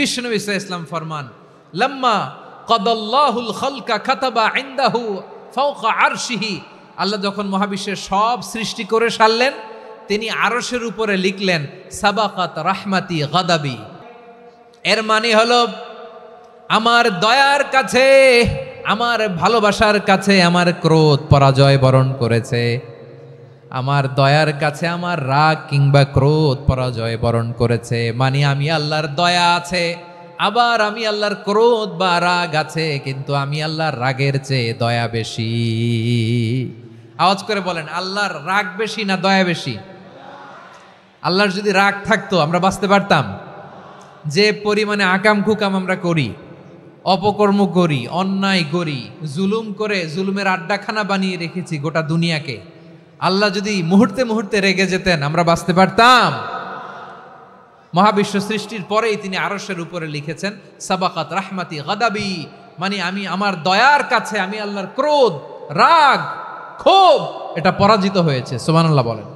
বিশ্বনবী সাল্লাল্লাহু আলাইহি ওয়াসাল্লাম ফরমান, লাম্মা কাদাল্লাহুল খালকা কাতাবা ইনদাহু ফাওকা আরশিহি, আল্লাহ যখন মহাবিশ্বের সব সৃষ্টি করে সারলেন, তিনি আরশের উপরে লিখলেন সাবাকাত রাহমাতি গাদাবি। এর মানে হলো আমার দয়ার কাছে, আমার ভালোবাসার কাছে আমার ক্রোধ পরাজয় বরণ করেছে, আমার দয়ার কাছে আমার রাগ কিংবা ক্রোধ পরাজয় বরণ করেছে। মানে আমি আল্লাহর দয়া আছে, আবার আমি আল্লাহর ক্রোধ বা রাগ আছে, কিন্তু আমি আল্লাহর রাগের চেয়ে দয়া বেশি। আওয়াজ করে বলেন, আল্লাহর রাগ বেশি না দয়া বেশি? আল্লাহর যদি রাগ থাকতো আমরা বাঁচতে পারতাম? যে পরিমাণে আকাম খুকাম আমরা করি, অপকর্ম করি, অন্যায় করি, জুলুম করে জুলুমের আড্ডাখানা বানিয়ে রেখেছি গোটা দুনিয়াকে, আল্লাহ যদি মুহূর্তে মুহূর্তে রেগে যেতেন আমরা বাঁচতে পারতাম? মহাবিশ্ব সৃষ্টির পরেই তিনি আরশের উপরে লিখেছেন সাবাকাত রাহমাতি গাদাবি, মানে আমি আমার দয়ার কাছে আমি আল্লাহর ক্রোধ, রাগ, ক্ষোভ এটা পরাজিত হয়েছে। সুবহানাল্লাহ বলেন।